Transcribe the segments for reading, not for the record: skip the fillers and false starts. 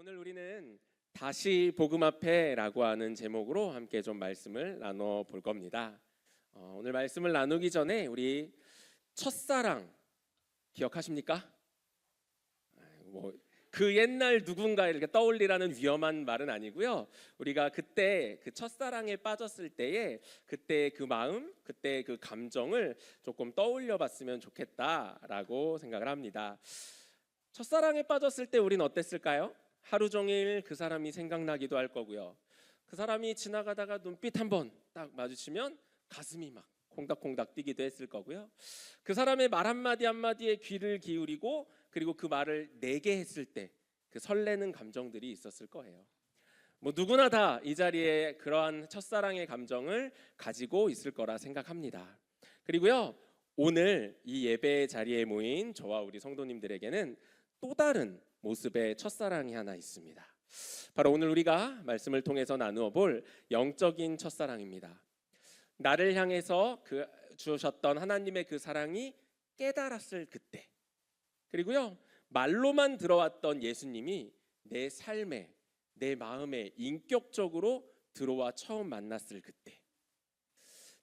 오늘 우리는 다시 복음 앞에라고 하는 제목으로 함께 좀 말씀을 나눠 볼 겁니다. 오늘 말씀을 나누기 전에 우리 첫사랑 기억하십니까? 그 옛날 누군가 이렇게 떠올리라는 위험한 말은 아니고요. 우리가 그때 그 첫사랑에 빠졌을 때에 그때 그 마음, 그때 그 감정을 조금 떠올려 봤으면 좋겠다라고 생각을 합니다. 첫사랑에 빠졌을 때 우린 어땠을까요? 하루 종일 그 사람이 생각나기도 할 거고요. 그 사람이 지나가다가 눈빛 한번 딱 마주치면 가슴이 막 콩닥콩닥 뛰기도 했을 거고요. 그 사람의 말 한마디 한마디에 귀를 기울이고 그리고 그 말을 내게 했을 때 그 설레는 감정들이 있었을 거예요. 누구나 다 이 자리에 그러한 첫사랑의 감정을 가지고 있을 거라 생각합니다. 그리고요, 오늘 이 예배 자리에 모인 저와 우리 성도님들에게는 또 다른 모습의 첫사랑이 하나 있습니다. 바로 오늘 우리가 말씀을 통해서 나누어 볼 영적인 첫사랑입니다. 나를 향해서 주셨던 하나님의 그 사랑이 깨달았을 그때, 그리고요, 말로만 들어왔던 예수님이 내 삶에, 내 마음에 인격적으로 들어와 처음 만났을 그때,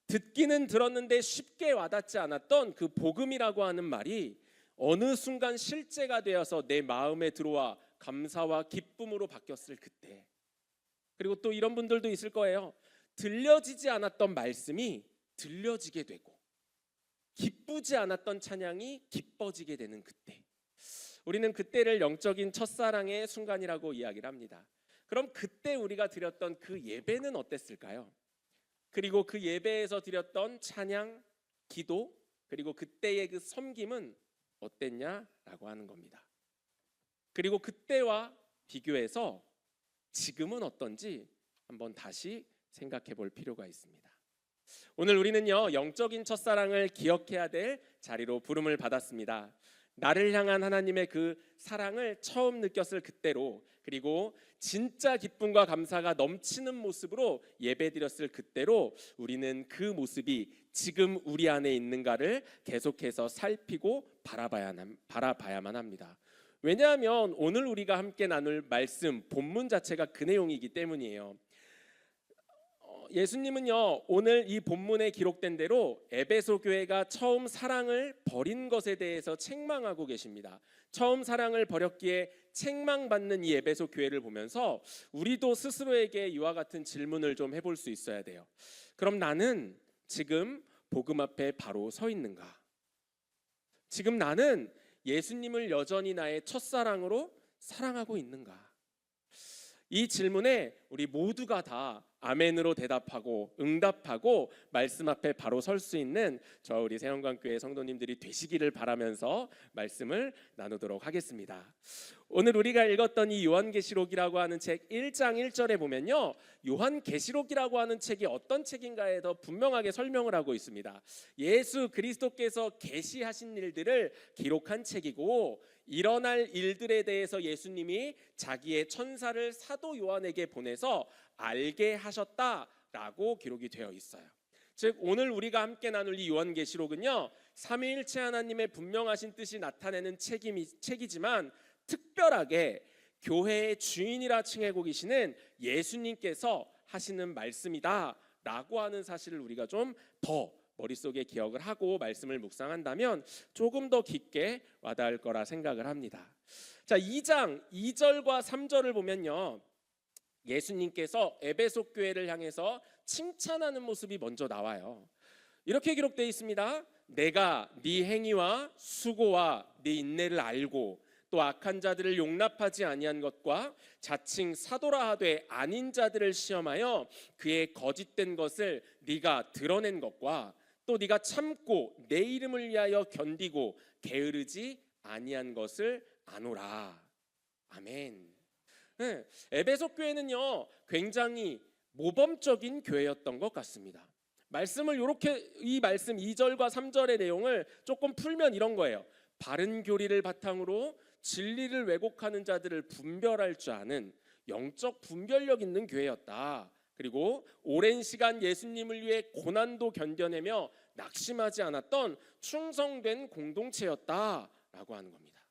듣기는 들었는데 쉽게 와닿지 않았던 그 복음이라고 하는 말이 어느 순간 실제가 되어서 내 마음에 들어와 감사와 기쁨으로 바뀌었을 그때, 그리고 또 이런 분들도 있을 거예요. 들려지지 않았던 말씀이 들려지게 되고 기쁘지 않았던 찬양이 기뻐지게 되는 그때, 우리는 그때를 영적인 첫사랑의 순간이라고 이야기를 합니다. 그럼 그때 우리가 드렸던 그 예배는 어땠을까요? 그리고 그 예배에서 드렸던 찬양, 기도, 그리고 그때의 그 섬김은 어땠냐라고 하는 겁니다. 그리고 그때와 비교해서 지금은 어떤지 한번 다시 생각해 볼 필요가 있습니다. 오늘 우리는요, 영적인 첫사랑을 기억해야 될 자리로 부름을 받았습니다. 나를 향한 하나님의 그 사랑을 처음 느꼈을 그때로, 그리고 진짜 기쁨과 감사가 넘치는 모습으로 예배드렸을 그때로 우리는 그 모습이 지금 우리 안에 있는가를 계속해서 살피고 바라봐야만 합니다. 왜냐하면 오늘 우리가 함께 나눌 말씀, 본문 자체가 그 내용이기 때문이에요. 예수님은요, 오늘 이 본문에 기록된 대로 에베소 교회가 처음 사랑을 버린 것에 대해서 책망하고 계십니다. 처음 사랑을 버렸기에 책망받는 이 에베소 교회를 보면서 우리도 스스로에게 이와 같은 질문을 좀 해볼 수 있어야 돼요. 그럼 나는 지금 복음 앞에 바로 서 있는가? 지금 나는 예수님을 여전히 나의 첫사랑으로 사랑하고 있는가? 이 질문에 우리 모두가 다 아멘으로 대답하고 응답하고 말씀 앞에 바로 설 수 있는 저 우리 세영광교회 성도님들이 되시기를 바라면서 말씀을 나누도록 하겠습니다. 오늘 우리가 읽었던 이 요한계시록이라고 하는 책 1장 1절에 보면요, 요한계시록이라고 하는 책이 어떤 책인가에 더 분명하게 설명을 하고 있습니다. 예수 그리스도께서 계시하신 일들을 기록한 책이고, 일어날 일들에 대해서 예수님이 자기의 천사를 사도 요한에게 보내서 알게 하셨다라고 기록이 되어 있어요. 즉 오늘 우리가 함께 나눌 이 요한계시록은요, 삼위일체 하나님의 분명하신 뜻이 나타내는 책이지만 특별하게 교회의 주인이라 칭하고 계시는 예수님께서 하시는 말씀이다 라고 하는 사실을 우리가 좀 더 머릿속에 기억을 하고 말씀을 묵상한다면 조금 더 깊게 와닿을 거라 생각을 합니다. 자, 2장 2절과 3절을 보면요, 예수님께서 에베소 교회를 향해서 칭찬하는 모습이 먼저 나와요. 이렇게 기록되어 있습니다. 내가 네 행위와 수고와 네 인내를 알고 또 악한 자들을 용납하지 아니한 것과 자칭 사도라 하되 아닌 자들을 시험하여 그의 거짓된 것을 네가 드러낸 것과 또 네가 참고 내 이름을 위하여 견디고 게으르지 아니한 것을 아노라. 아멘. 네, 에베소 교회는요, 굉장히 모범적인 교회였던 것 같습니다. 말씀을 이 말씀 2절과 3절의 내용을 조금 풀면 이런 거예요. 바른 교리를 바탕으로 진리를 왜곡하는 자들을 분별할 줄 아는 영적 분별력 있는 교회였다. 그리고 오랜 시간 예수님을 위해 고난도 견뎌내며 낙심하지 않았던 충성된 공동체였다라고 하는 겁니다.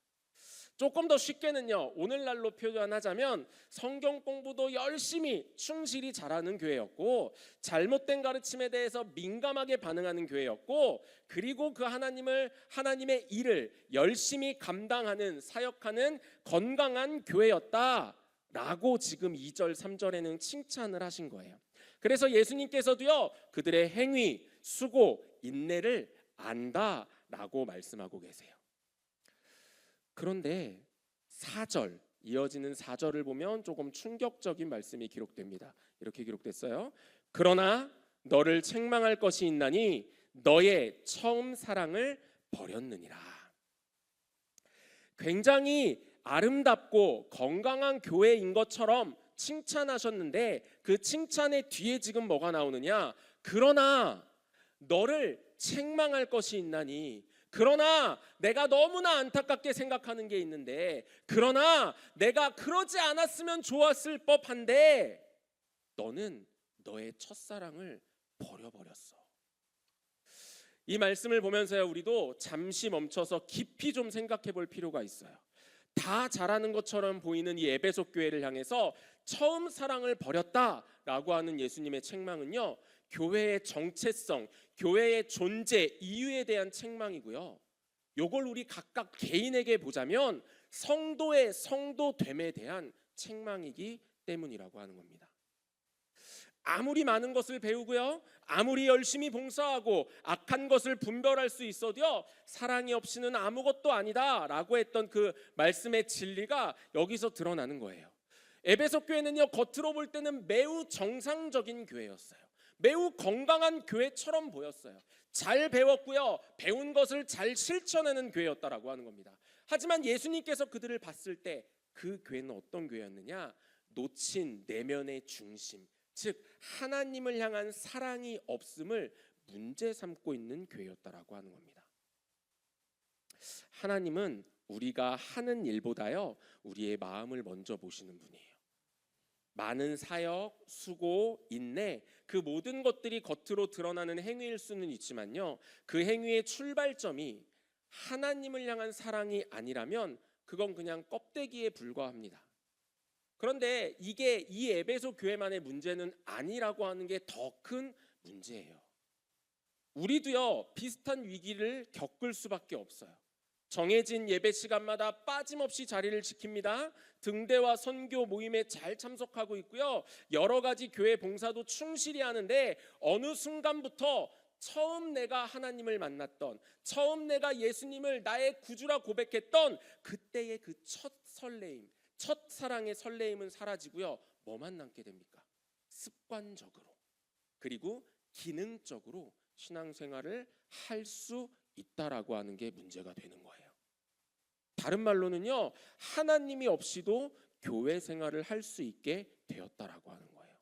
조금 더 쉽게는요, 오늘날로 표현하자면 성경 공부도 열심히 충실히 잘하는 교회였고, 잘못된 가르침에 대해서 민감하게 반응하는 교회였고, 그리고 그 하나님의 일을 열심히 감당하는, 사역하는 건강한 교회였다라고 지금 2절 3절에는 칭찬을 하신 거예요. 그래서 예수님께서도요, 그들의 행위, 수고, 인내를 안다라고 말씀하고 계세요. 그런데 4절, 이어지는 4절을 보면 조금 충격적인 말씀이 기록됩니다. 이렇게 기록됐어요. 그러나 너를 책망할 것이 있나니 너의 처음 사랑을 버렸느니라. 굉장히 아름답고 건강한 교회인 것처럼 칭찬하셨는데, 그 칭찬의 뒤에 지금 뭐가 나오느냐? 그러나 너를 책망할 것이 있나니, 그러나 내가 너무나 안타깝게 생각하는 게 있는데, 그러나 내가 그러지 않았으면 좋았을 법한데 너는 너의 첫사랑을 버려버렸어. 이 말씀을 보면서요, 우리도 잠시 멈춰서 깊이 좀 생각해 볼 필요가 있어요. 다 잘하는 것처럼 보이는 이 에베소 교회를 향해서 처음 사랑을 버렸다라고 하는 예수님의 책망은요, 교회의 정체성, 교회의 존재, 이유에 대한 책망이고요. 요걸 우리 각각 개인에게 보자면 성도의 성도됨에 대한 책망이기 때문이라고 하는 겁니다. 아무리 많은 것을 배우고요, 아무리 열심히 봉사하고 악한 것을 분별할 수 있어도요, 사랑이 없이는 아무것도 아니다라고 했던 그 말씀의 진리가 여기서 드러나는 거예요. 에베소 교회는요, 겉으로 볼 때는 매우 정상적인 교회였어요. 매우 건강한 교회처럼 보였어요. 잘 배웠고요, 배운 것을 잘 실천하는 교회였다라고 하는 겁니다. 하지만 예수님께서 그들을 봤을 때 그 교회는 어떤 교회였느냐? 놓친 내면의 중심, 즉 하나님을 향한 사랑이 없음을 문제 삼고 있는 교회였다라고 하는 겁니다. 하나님은 우리가 하는 일보다요, 우리의 마음을 먼저 보시는 분이에요. 많은 사역, 수고, 인내, 그 모든 것들이 겉으로 드러나는 행위일 수는 있지만요, 그 행위의 출발점이 하나님을 향한 사랑이 아니라면 그건 그냥 껍데기에 불과합니다. 그런데 이게 이 에베소 교회만의 문제는 아니라고 하는 게 더 큰 문제예요. 우리도요, 비슷한 위기를 겪을 수밖에 없어요. 정해진 예배 시간마다 빠짐없이 자리를 지킵니다. 등대와 선교 모임에 잘 참석하고 있고요, 여러 가지 교회 봉사도 충실히 하는데, 어느 순간부터 처음 내가 하나님을 만났던, 처음 내가 예수님을 나의 구주라 고백했던 그때의 그 첫 설레임, 첫사랑의 설레임은 사라지고요, 뭐만 남게 됩니까? 습관적으로, 그리고 기능적으로 신앙생활을 할 수 있다라고 하는 게 문제가 되는 거예요. 다른 말로는요, 하나님이 없이도 교회 생활을 할 수 있게 되었다라고 하는 거예요.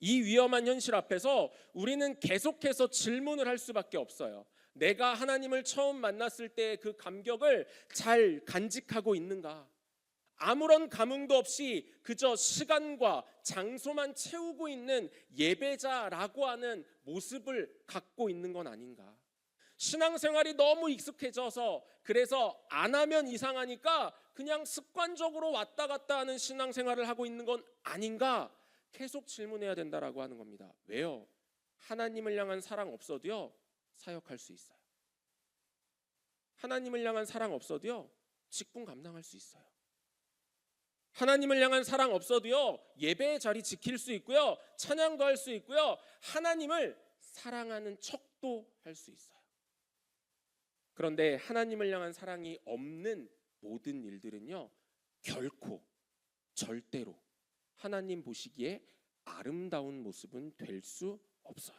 이 위험한 현실 앞에서 우리는 계속해서 질문을 할 수밖에 없어요. 내가 하나님을 처음 만났을 때 그 감격을 잘 간직하고 있는가? 아무런 감흥도 없이 그저 시간과 장소만 채우고 있는 예배자라고 하는 모습을 갖고 있는 건 아닌가? 신앙생활이 너무 익숙해져서, 그래서 안 하면 이상하니까 그냥 습관적으로 왔다 갔다 하는 신앙생활을 하고 있는 건 아닌가? 계속 질문해야 된다라고 하는 겁니다. 왜요? 하나님을 향한 사랑 없어도요, 사역할 수 있어요. 하나님을 향한 사랑 없어도요, 직분 감당할 수 있어요. 하나님을 향한 사랑 없어도요, 예배의 자리 지킬 수 있고요, 찬양도 할 수 있고요, 하나님을 사랑하는 척도 할 수 있어요. 그런데 하나님을 향한 사랑이 없는 모든 일들은요, 결코, 절대로 하나님 보시기에 아름다운 모습은 될 수 없어요.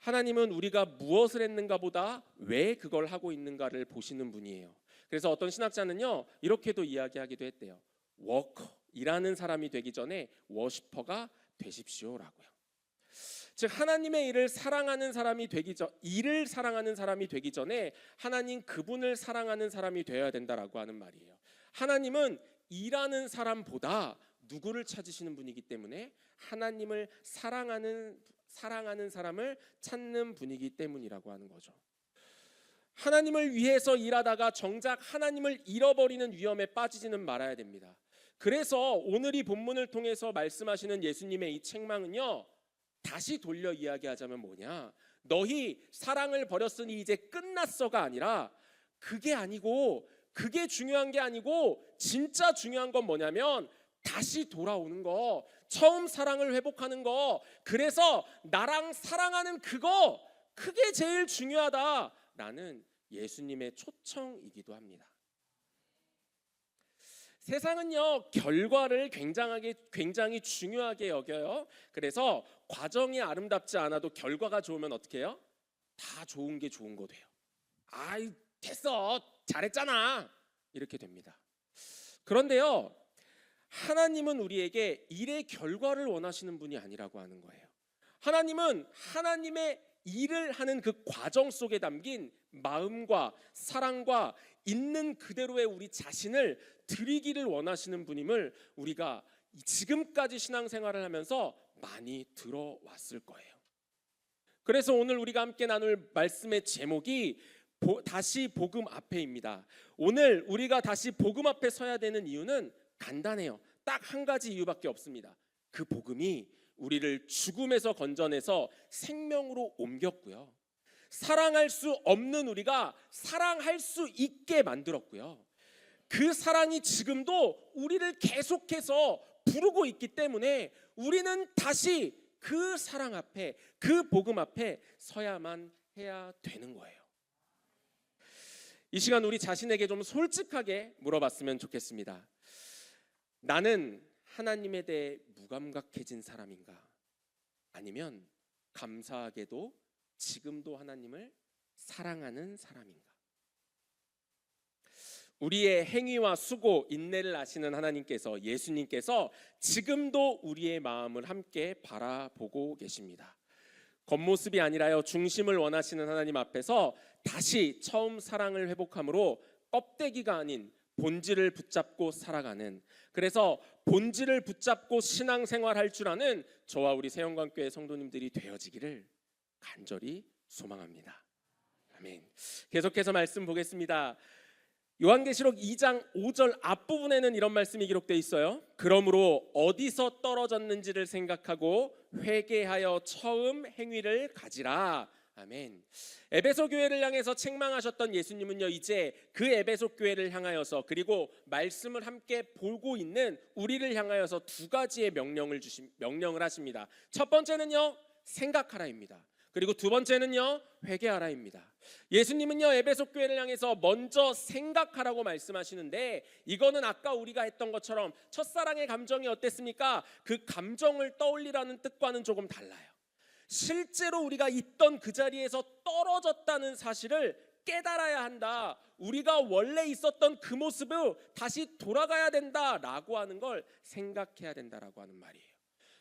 하나님은 우리가 무엇을 했는가 보다 왜 그걸 하고 있는가를 보시는 분이에요. 그래서 어떤 신학자는요, 이렇게도 이야기하기도 했대요. 워커, 일하는 사람이 되기 전에 워시퍼가 되십시오라고요. 즉 하나님의 일을 사랑하는 사람이 일을 사랑하는 사람이 되기 전에 하나님 그분을 사랑하는 사람이 되어야 된다라고 하는 말이에요. 하나님은 일하는 사람보다 누구를 찾으시는 분이기 때문에 하나님을 사랑하는 사람을 찾는 분이기 때문이라고 하는 거죠. 하나님을 위해서 일하다가 정작 하나님을 잃어버리는 위험에 빠지지는 말아야 됩니다. 그래서 오늘 이 본문을 통해서 말씀하시는 예수님의 이 책망은요, 다시 돌려 이야기하자면 뭐냐, 너희 사랑을 버렸으니 이제 끝났어가 아니라, 그게 아니고, 그게 중요한 게 아니고 진짜 중요한 건 뭐냐면 다시 돌아오는 거, 처음 사랑을 회복하는 거, 그래서 나랑 사랑하는 그거, 그게 제일 중요하다라는 예수님의 초청이기도 합니다. 세상은요, 결과를 굉장히 중요하게 여겨요. 그래서 과정이 아름답지 않아도 결과가 좋으면 어떻게 해요? 다 좋은 게 좋은 거 돼요. 아이, 됐어, 잘했잖아, 이렇게 됩니다. 그런데요, 하나님은 우리에게 일의 결과를 원하시는 분이 아니라고 하는 거예요. 하나님은 하나님의 일을 하는 그 과정 속에 담긴 마음과 사랑과 있는 그대로의 우리 자신을 드리기를 원하시는 분임을 우리가 지금까지 신앙생활을 하면서 많이 들어왔을 거예요. 그래서 오늘 우리가 함께 나눌 말씀의 제목이 다시 복음 앞에입니다. 오늘 우리가 다시 복음 앞에 서야 되는 이유는 간단해요. 딱 한 가지 이유밖에 없습니다. 그 복음이 우리를 죽음에서 건져내서 생명으로 옮겼고요, 사랑할 수 없는 우리가 사랑할 수 있게 만들었고요, 그 사랑이 지금도 우리를 계속해서 부르고 있기 때문에 우리는 다시 그 사랑 앞에, 그 복음 앞에 서야만 해야 되는 거예요. 이 시간 우리 자신에게 좀 솔직하게 물어봤으면 좋겠습니다. 나는 하나님에 대해 무감각해진 사람인가? 아니면 감사하게도 지금도 하나님을 사랑하는 사람인가? 우리의 행위와 수고, 인내를 아시는 하나님께서, 예수님께서 지금도 우리의 마음을 함께 바라보고 계십니다. 겉모습이 아니라요, 중심을 원하시는 하나님 앞에서 다시 처음 사랑을 회복함으로 껍데기가 아닌 본질을 붙잡고 살아가는, 그래서 본질을 붙잡고 신앙생활할 줄 아는 저와 우리 세영광교회 성도님들이 되어지기를 간절히 소망합니다. 아멘. 계속해서 말씀 보겠습니다. 요한계시록 2장 5절 앞부분에는 이런 말씀이 기록되어 있어요. 그러므로 어디서 떨어졌는지를 생각하고 회개하여 처음 행위를 가지라. 아멘. 에베소 교회를 향해서 책망하셨던 예수님은요, 이제 그 에베소 교회를 향하여서, 그리고 말씀을 함께 보고 있는 우리를 향하여서 두 가지의 명령을 하십니다. 첫 번째는요, 생각하라입니다. 그리고 두 번째는요, 회개하라입니다. 예수님은요, 에베소 교회를 향해서 먼저 생각하라고 말씀하시는데, 이거는 아까 우리가 했던 것처럼 첫사랑의 감정이 어땠습니까? 그 감정을 떠올리라는 뜻과는 조금 달라요. 실제로 우리가 있던 그 자리에서 떨어졌다는 사실을 깨달아야 한다. 우리가 원래 있었던 그 모습으로 다시 돌아가야 된다라고 하는 걸 생각해야 된다라고 하는 말이에요.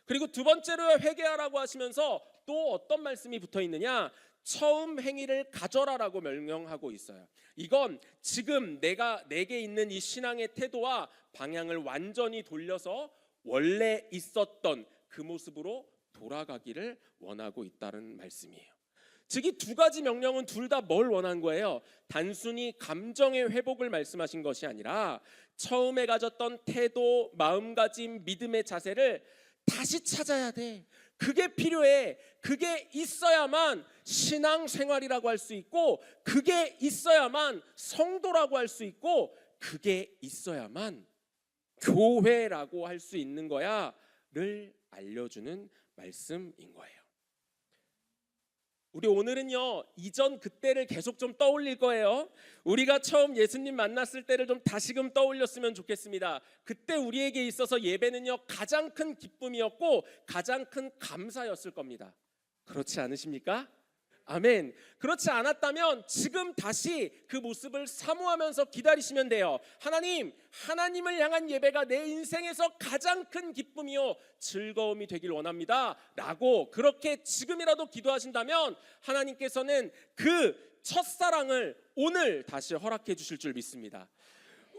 그리고 두 번째로 회개하라고 하시면서 또 어떤 말씀이 붙어 있느냐? 처음 행위를 가져라라고 명령하고 있어요. 이건 지금 내게 있는 이 신앙의 태도와 방향을 완전히 돌려서 원래 있었던 그 모습으로 돌아가기를 원하고 있다는 말씀이에요. 즉, 이 두 가지 명령은 둘 다 뭘 원한 거예요? 단순히 감정의 회복을 말씀하신 것이 아니라 처음에 가졌던 태도, 마음가짐, 믿음의 자세를 다시 찾아야 돼. 그게 필요해. 그게 있어야만 신앙생활이라고 할 수 있고, 그게 있어야만 성도라고 할 수 있고, 그게 있어야만 교회라고 할 수 있는 거야를 알려주는 말씀인 거예요. 우리 오늘은요, 이전 그때를 계속 좀 떠올릴 거예요. 우리가 처음 예수님 만났을 때를 좀 다시금 떠올렸으면 좋겠습니다. 그때 우리에게 있어서 예배는요, 가장 큰 기쁨이었고 가장 큰 감사였을 겁니다. 그렇지 않으십니까? 아멘. 그렇지 않았다면 지금 다시 그 모습을 사모하면서 기다리시면 돼요. 하나님을 향한 예배가 내 인생에서 가장 큰 기쁨이요 즐거움이 되길 원합니다 라고 그렇게 지금이라도 기도하신다면 하나님께서는 그 첫사랑을 오늘 다시 허락해 주실 줄 믿습니다.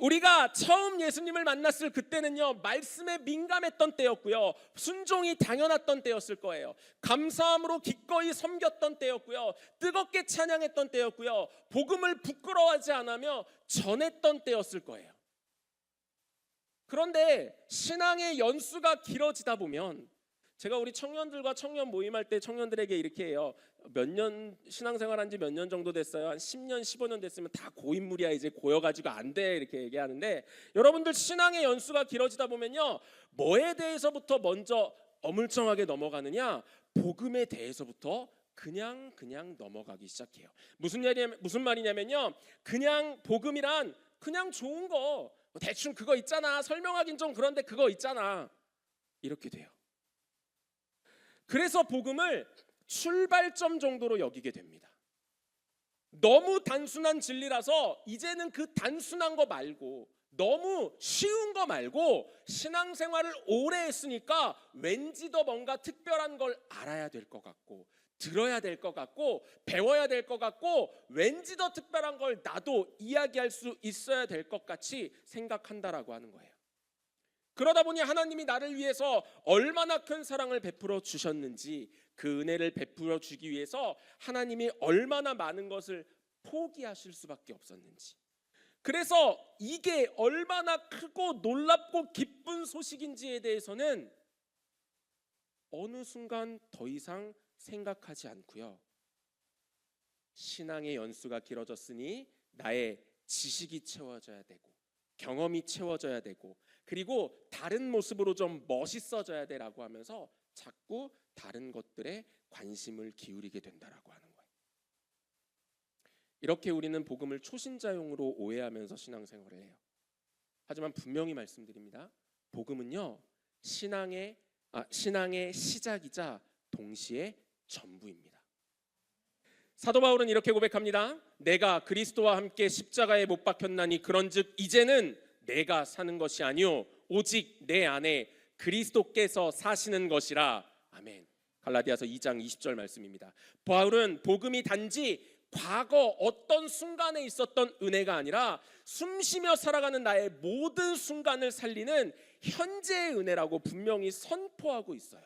우리가 처음 예수님을 만났을 그때는요, 말씀에 민감했던 때였고요, 순종이 당연했던 때였을 거예요. 감사함으로 기꺼이 섬겼던 때였고요, 뜨겁게 찬양했던 때였고요, 복음을 부끄러워하지 않으며 전했던 때였을 거예요. 그런데 신앙의 연수가 길어지다 보면, 제가 우리 청년들과 청년 모임할 때 청년들에게 이렇게 해요. 몇 년 신앙생활한 지 몇 년 정도 됐어요? 한 10년, 15년 됐으면 다 고인물이야. 이제 고여가지고 안 돼. 이렇게 얘기하는데, 여러분들 신앙의 연수가 길어지다 보면요, 뭐에 대해서부터 먼저 어물쩡하게 넘어가느냐? 복음에 대해서부터 그냥 넘어가기 시작해요. 무슨 말이냐면요, 그냥 복음이란 그냥 좋은 거, 대충 그거 있잖아, 설명하긴 좀 그런데 그거 있잖아, 이렇게 돼요. 그래서 복음을 출발점 정도로 여기게 됩니다. 너무 단순한 진리라서 이제는 그 단순한 거 말고, 너무 쉬운 거 말고, 신앙생활을 오래 했으니까 왠지 더 뭔가 특별한 걸 알아야 될 것 같고, 들어야 될 것 같고, 배워야 될 것 같고, 왠지 더 특별한 걸 나도 이야기할 수 있어야 될 것 같이 생각한다라고 하는 거예요. 그러다 보니 하나님이 나를 위해서 얼마나 큰 사랑을 베풀어 주셨는지, 그 은혜를 베풀어 주기 위해서 하나님이 얼마나 많은 것을 포기하실 수밖에 없었는지, 그래서 이게 얼마나 크고 놀랍고 기쁜 소식인지에 대해서는 어느 순간 더 이상 생각하지 않고요, 신앙의 연수가 길어졌으니 나의 지식이 채워져야 되고, 경험이 채워져야 되고, 그리고 다른 모습으로 좀 멋있어져야 되라고 하면서 자꾸 다른 것들에 관심을 기울이게 된다라고 하는 거예요. 이렇게 우리는 복음을 초신자용으로 오해하면서 신앙생활을 해요. 하지만 분명히 말씀드립니다. 복음은요, 신앙의 시작이자 동시에 전부입니다. 사도 바울은 이렇게 고백합니다. 내가 그리스도와 함께 십자가에 못 박혔나니 그런즉 이제는 내가 사는 것이 아니요 오직 내 안에 그리스도께서 사시는 것이라. 아멘. 갈라디아서 2장 20절 말씀입니다. 바울은 복음이 단지 과거 어떤 순간에 있었던 은혜가 아니라 숨쉬며 살아가는 나의 모든 순간을 살리는 현재의 은혜라고 분명히 선포하고 있어요.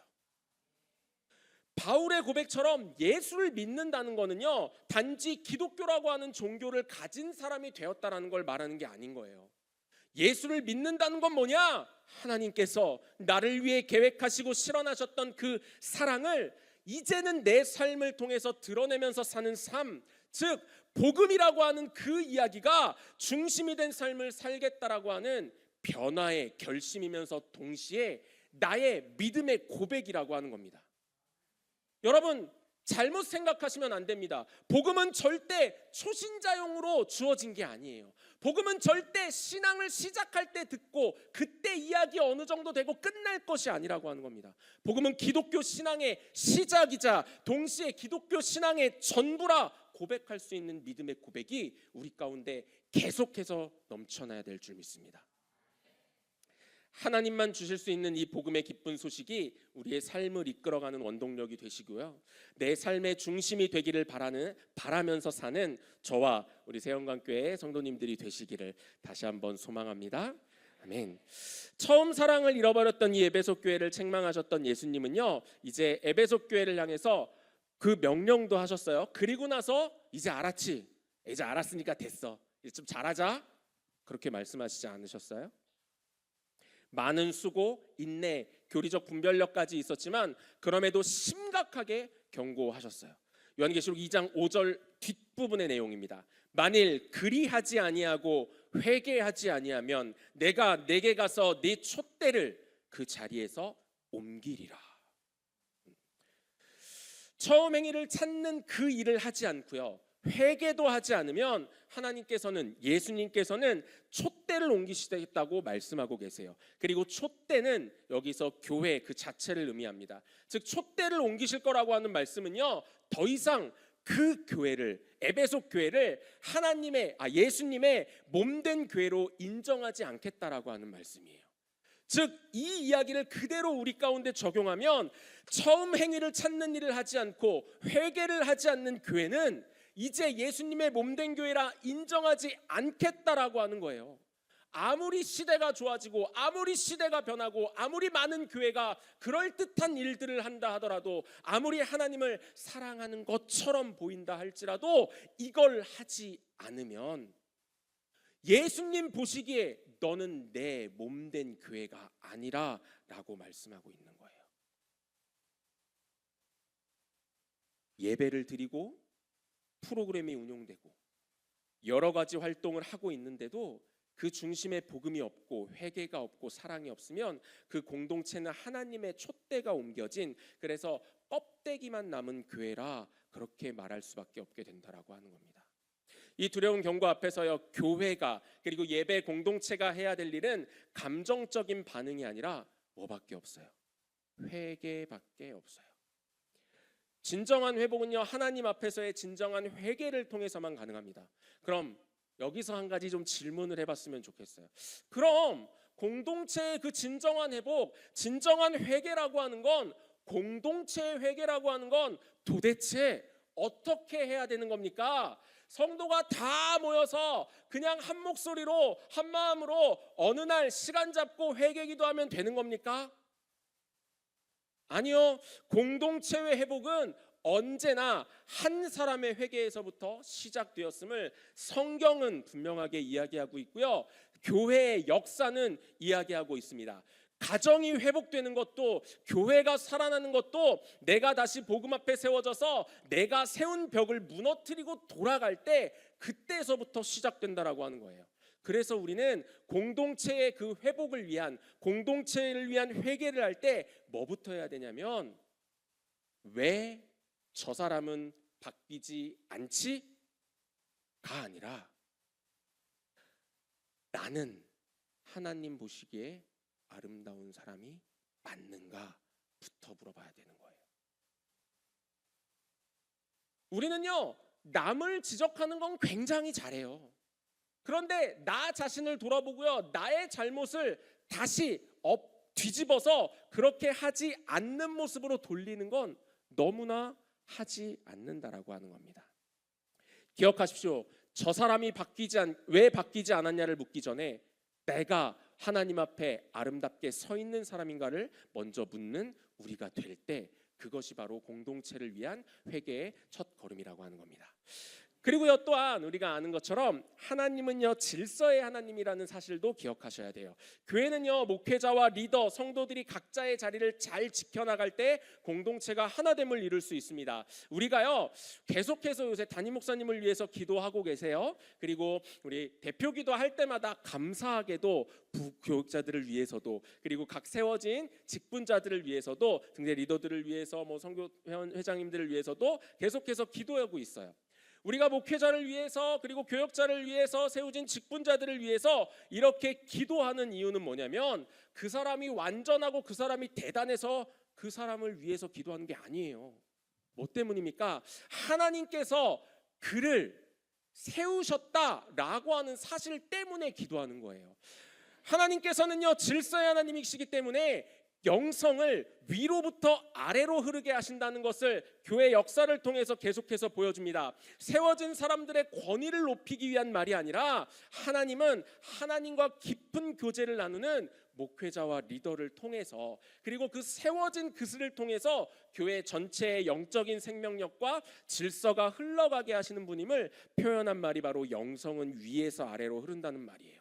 바울의 고백처럼 예수를 믿는다는 거는요, 단지 기독교라고 하는 종교를 가진 사람이 되었다라는 걸 말하는 게 아닌 거예요. 예수를 믿는다는 건 뭐냐? 하나님께서 나를 위해 계획하시고 실현하셨던 그 사랑을 이제는 내 삶을 통해서 드러내면서 사는 삶, 즉 복음이라고 하는 그 이야기가 중심이 된 삶을 살겠다라고 하는 변화의 결심이면서 동시에 나의 믿음의 고백이라고 하는 겁니다. 여러분, 잘못 생각하시면 안 됩니다. 복음은 절대 초신자용으로 주어진 게 아니에요. 복음은 절대 신앙을 시작할 때 듣고 그때 이야기 어느 정도 되고 끝날 것이 아니라고 하는 겁니다. 복음은 기독교 신앙의 시작이자 동시에 기독교 신앙의 전부라 고백할 수 있는 믿음의 고백이 우리 가운데 계속해서 넘쳐나야 될 줄 믿습니다. 하나님만 주실 수 있는 이 복음의 기쁜 소식이 우리의 삶을 이끌어가는 원동력이 되시고요, 내 삶의 중심이 되기를 바라면서 사는 저와 우리 세영광교회 성도님들이 되시기를 다시 한번 소망합니다. 아멘. 처음 사랑을 잃어버렸던 이 에베소 교회를 책망하셨던 예수님은요, 이제 에베소 교회를 향해서 그 명령도 하셨어요. 그리고 나서 이제 알았지, 이제 알았으니까 됐어, 이제 좀 잘하자, 그렇게 말씀하시지 않으셨어요? 많은 수고, 인내, 교리적 분별력까지 있었지만 그럼에도 심각하게 경고하셨어요. 요한계시록 2장 5절 뒷부분의 내용입니다. 만일 그리하지 아니하고 회개하지 아니하면 내가 내게 가서 네 촛대를 그 자리에서 옮기리라. 처음 행위를 찾는 그 일을 하지 않고요, 회개도 하지 않으면 하나님께서는, 예수님께서는 촛대를 옮기시겠다고 말씀하고 계세요. 그리고 촛대는 여기서 교회 그 자체를 의미합니다. 즉 촛대를 옮기실 거라고 하는 말씀은요, 더 이상 그 교회를, 에베소 교회를 예수님의 몸된 교회로 인정하지 않겠다라고 하는 말씀이에요. 즉 이 이야기를 그대로 우리 가운데 적용하면 처음 행위를 찾는 일을 하지 않고 회개를 하지 않는 교회는 이제 예수님의 몸된 교회라 인정하지 않겠다라고 하는 거예요. 아무리 시대가 좋아지고 아무리 시대가 변하고 아무리 많은 교회가 그럴듯한 일들을 한다 하더라도 아무리 하나님을 사랑하는 것처럼 보인다 할지라도 이걸 하지 않으면 예수님 보시기에 너는 내 몸된 교회가 아니라 라고 말씀하고 있는 거예요. 예배를 드리고 프로그램이 운영되고 여러 가지 활동을 하고 있는데도 그 중심에 복음이 없고 회개가 없고 사랑이 없으면 그 공동체는 하나님의 촛대가 옮겨진, 그래서 껍데기만 남은 교회라 그렇게 말할 수밖에 없게 된다라고 하는 겁니다. 이 두려운 경고 앞에서요, 교회가 그리고 예배 공동체가 해야 될 일은 감정적인 반응이 아니라 뭐밖에 없어요? 회개밖에 없어요. 진정한 회복은요, 하나님 앞에서의 진정한 회개를 통해서만 가능합니다. 그럼 여기서 한 가지 좀 질문을 해봤으면 좋겠어요. 그럼 공동체의 그 진정한 회복, 진정한 회개라고 하는 건, 공동체의 회개라고 하는 건 도대체 어떻게 해야 되는 겁니까? 성도가 다 모여서 그냥 한 목소리로 한 마음으로 어느 날 시간 잡고 회개 기도하면 되는 겁니까? 아니요. 공동체의 회복은 언제나 한 사람의 회개에서부터 시작되었음을 성경은 분명하게 이야기하고 있고요. 교회의 역사는 이야기하고 있습니다. 가정이 회복되는 것도, 교회가 살아나는 것도 내가 다시 복음 앞에 세워져서 내가 세운 벽을 무너뜨리고 돌아갈 때 그때서부터 시작된다라고 하는 거예요. 그래서 우리는 공동체의 그 회복을 위한, 공동체를 위한 회개를 할 때 뭐부터 해야 되냐면, 왜 저 사람은 바뀌지 않지? 가 아니라 나는 하나님 보시기에 아름다운 사람이 맞는가? 부터 물어봐야 되는 거예요. 우리는요, 남을 지적하는 건 굉장히 잘해요. 그런데 나 자신을 돌아보고요, 나의 잘못을 다시 뒤집어서 그렇게 하지 않는 모습으로 돌리는 건 너무나 하지 않는다라고 하는 겁니다. 기억하십시오. 저 사람이 왜 바뀌지 않았냐를 묻기 전에 내가 하나님 앞에 아름답게 서 있는 사람인가를 먼저 묻는 우리가 될 때, 그것이 바로 공동체를 위한 회개의 첫 걸음이라고 하는 겁니다. 그리고요, 또한 우리가 아는 것처럼 하나님은요, 질서의 하나님이라는 사실도 기억하셔야 돼요. 교회는요, 목회자와 리더, 성도들이 각자의 자리를 잘 지켜나갈 때 공동체가 하나됨을 이룰 수 있습니다. 우리가요, 계속해서 요새 담임 목사님을 위해서 기도하고 계세요. 그리고 우리 대표 기도할 때마다 감사하게도 부교육자들을 위해서도, 그리고 각 세워진 직분자들을 위해서도, 등대 리더들을 위해서, 선교 회장님들을 위해서도 계속해서 기도하고 있어요. 우리가 목회자를 위해서, 그리고 교역자를 위해서, 세워진 직분자들을 위해서 이렇게 기도하는 이유는 뭐냐면, 그 사람이 완전하고 그 사람이 대단해서 그 사람을 위해서 기도하는 게 아니에요. 뭐 때문입니까? 하나님께서 그를 세우셨다라고 하는 사실 때문에 기도하는 거예요. 하나님께서는요, 질서의 하나님이시기 때문에 영성을 위로부터 아래로 흐르게 하신다는 것을 교회 역사를 통해서 계속해서 보여줍니다. 세워진 사람들의 권위를 높이기 위한 말이 아니라, 하나님은 하나님과 깊은 교제를 나누는 목회자와 리더를 통해서, 그리고 그 세워진 그슬을 통해서 교회 전체의 영적인 생명력과 질서가 흘러가게 하시는 분임을 표현한 말이 바로 영성은 위에서 아래로 흐른다는 말이에요.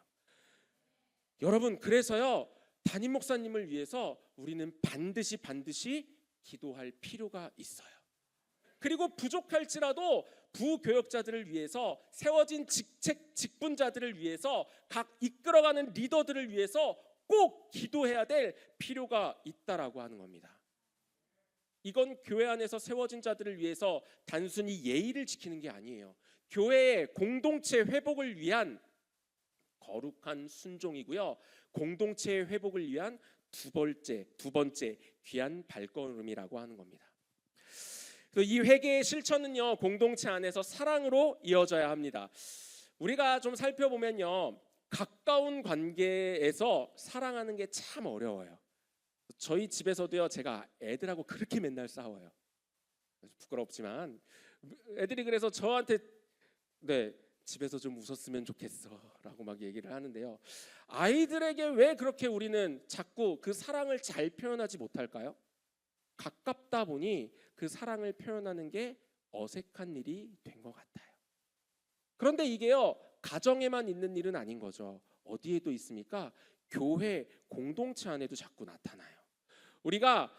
여러분, 그래서요, 담임 목사님을 위해서 우리는 반드시 기도할 필요가 있어요. 그리고 부족할지라도 부교역자들을 위해서, 세워진 직분자들을 위해서, 각 이끌어가는 리더들을 위해서 꼭 기도해야 될 필요가 있다라고 하는 겁니다. 이건 교회 안에서 세워진 자들을 위해서 단순히 예의를 지키는 게 아니에요. 교회의 공동체 회복을 위한 거룩한 순종이고요, 공동체의 회복을 위한 두 번째 귀한 발걸음이라고 하는 겁니다. 이 회개의 실천은요, 공동체 안에서 사랑으로 이어져야 합니다. 우리가 좀 살펴보면요, 가까운 관계에서 사랑하는 게 참 어려워요. 저희 집에서도요, 제가 애들하고 그렇게 맨날 싸워요. 부끄럽지만 애들이 그래서 저한테 집에서 좀 웃었으면 좋겠어 라고 막 얘기를 하는데요. 아이들에게 왜 그렇게 우리는 자꾸 그 사랑을 잘 표현하지 못할까요? 가깝다 보니 그 사랑을 표현하는 게 어색한 일이 된 것 같아요. 그런데 이게요, 가정에만 있는 일은 아닌 거죠. 어디에도 있습니까? 교회 공동체 안에도 자꾸 나타나요. 우리가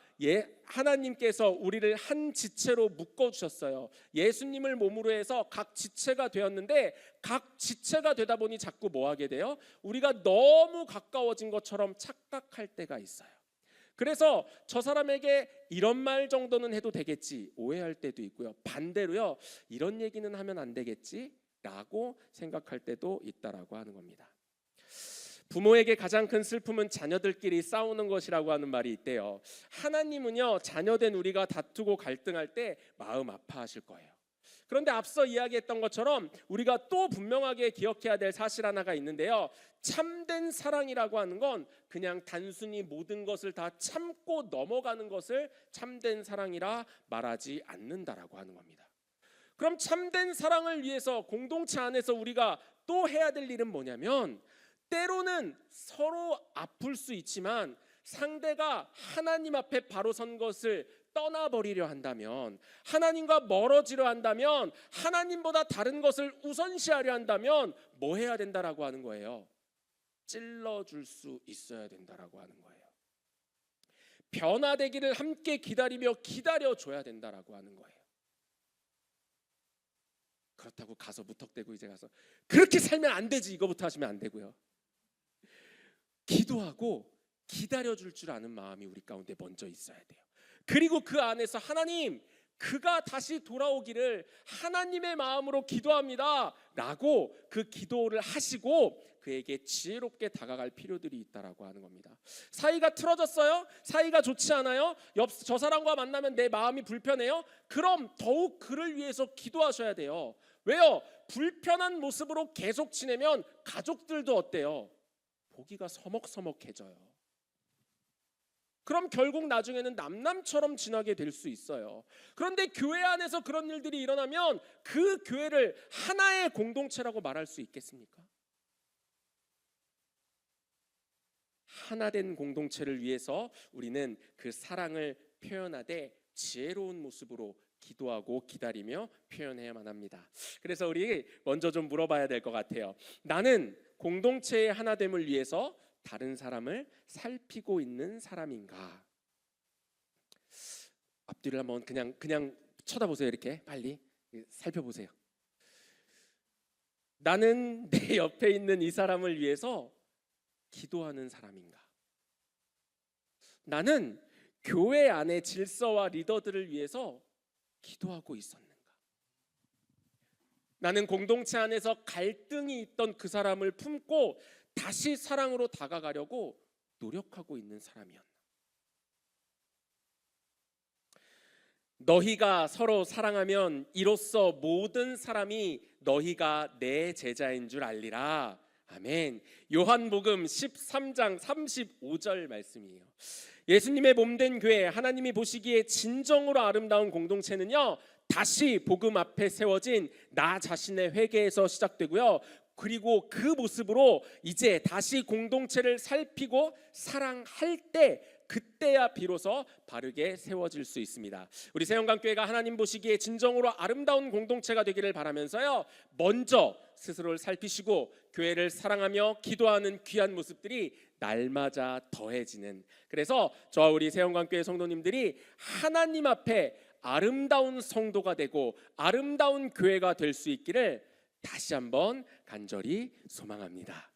하나님께서 우리를 한 지체로 묶어 주셨어요. 예수님을 몸으로 해서 각 지체가 되었는데, 각 지체가 되다 보니 자꾸 뭐 하게 돼요? 우리가 너무 가까워진 것처럼 착각할 때가 있어요. 그래서 저 사람에게 이런 말 정도는 해도 되겠지 오해할 때도 있고요. 반대로요, 이런 얘기는 하면 안 되겠지 라고 생각할 때도 있다라고 하는 겁니다. 부모에게 가장 큰 슬픔은 자녀들끼리 싸우는 것이라고 하는 말이 있대요. 하나님은요, 자녀된 우리가 다투고 갈등할 때 마음 아파하실 거예요. 그런데 앞서 이야기했던 것처럼 우리가 또 분명하게 기억해야 될 사실 하나가 있는데요. 참된 사랑이라고 하는 건 그냥 단순히 모든 것을 다 참고 넘어가는 것을 참된 사랑이라 말하지 않는다라고 하는 겁니다. 그럼 참된 사랑을 위해서 공동체 안에서 우리가 또 해야 될 일은 뭐냐면, 때로는 서로 아플 수 있지만 상대가 하나님 앞에 바로 선 것을 떠나버리려 한다면, 하나님과 멀어지려 한다면, 하나님보다 다른 것을 우선시하려 한다면 뭐 해야 된다라고 하는 거예요? 찔러줄 수 있어야 된다라고 하는 거예요. 변화되기를 함께 기다려줘야 된다라고 하는 거예요. 그렇다고 가서 무턱대고 이제 가서 그렇게 살면 안 되지 이거부터 하시면 안 되고요. 기도하고 기다려줄 줄 아는 마음이 우리 가운데 먼저 있어야 돼요. 그리고 그 안에서 하나님, 그가 다시 돌아오기를 하나님의 마음으로 기도합니다 라고 그 기도를 하시고 그에게 지혜롭게 다가갈 필요들이 있다라고 하는 겁니다. 사이가 틀어졌어요? 사이가 좋지 않아요? 저 사람과 만나면 내 마음이 불편해요? 그럼 더욱 그를 위해서 기도하셔야 돼요. 왜요? 불편한 모습으로 계속 지내면 가족들도 어때요? 보기가 서먹서먹해져요. 그럼 결국 나중에는 남남처럼 지나게 될 수 있어요. 그런데 교회 안에서 그런 일들이 일어나면 그 교회를 하나의 공동체라고 말할 수 있겠습니까? 하나된 공동체를 위해서 우리는 그 사랑을 표현하되 지혜로운 모습으로 기도하고 기다리며 표현해야만 합니다. 그래서 우리 먼저 좀 물어봐야 될 것 같아요. 나는 공동체의 하나됨을 위해서 다른 사람을 살피고 있는 사람인가? 앞뒤를 한번 그냥 쳐다보세요. 이렇게 빨리 살펴보세요. 나는 내 옆에 있는 이 사람을 위해서 기도하는 사람인가? 나는 교회 안의 질서와 리더들을 위해서 기도하고 있었는가? 나는 공동체 안에서 갈등이 있던 그 사람을 품고 다시 사랑으로 다가가려고 노력하고 있는 사람이었나? 너희가 서로 사랑하면 이로써 모든 사람이 너희가 내 제자인 줄 알리라. 아멘. 요한복음 13장 35절 말씀이에요. 예수님의 몸된 교회, 하나님이 보시기에 진정으로 아름다운 공동체는요, 다시 복음 앞에 세워진 나 자신의 회개에서 시작되고요, 그리고 그 모습으로 이제 다시 공동체를 살피고 사랑할 때, 그때야 비로소 바르게 세워질 수 있습니다. 우리 세영강교회가 하나님 보시기에 진정으로 아름다운 공동체가 되기를 바라면서요, 먼저 스스로를 살피시고 교회를 사랑하며 기도하는 귀한 모습들이 날마다 더해지는, 그래서 저와 우리 세영강교회 성도님들이 하나님 앞에 아름다운 성도가 되고 아름다운 교회가 될 수 있기를 다시 한번 간절히 소망합니다.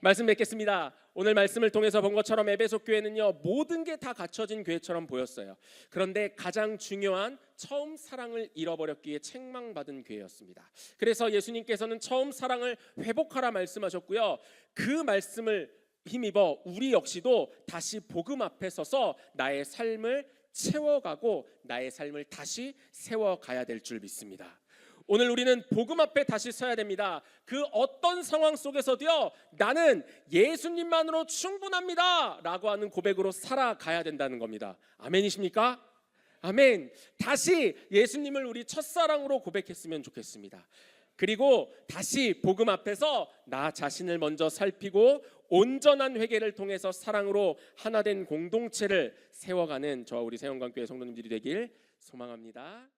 말씀 맺겠습니다. 오늘 말씀을 통해서 본 것처럼 에베소 교회는요, 모든 게 다 갖춰진 교회처럼 보였어요. 그런데 가장 중요한 처음 사랑을 잃어버렸기에 책망받은 교회였습니다. 그래서 예수님께서는 처음 사랑을 회복하라 말씀하셨고요, 그 말씀을 힘입어 우리 역시도 다시 복음 앞에 서서 나의 삶을 채워가고 나의 삶을 다시 세워가야 될 줄 믿습니다. 오늘 우리는 복음 앞에 다시 서야 됩니다. 그 어떤 상황 속에서도요, 나는 예수님만으로 충분합니다 라고 하는 고백으로 살아가야 된다는 겁니다. 아멘이십니까? 아멘. 다시 예수님을 우리 첫사랑으로 고백했으면 좋겠습니다. 그리고 다시 복음 앞에서 나 자신을 먼저 살피고 온전한 회개를 통해서 사랑으로 하나된 공동체를 세워가는 저와 우리 세영광교회 성도님들이 되길 소망합니다.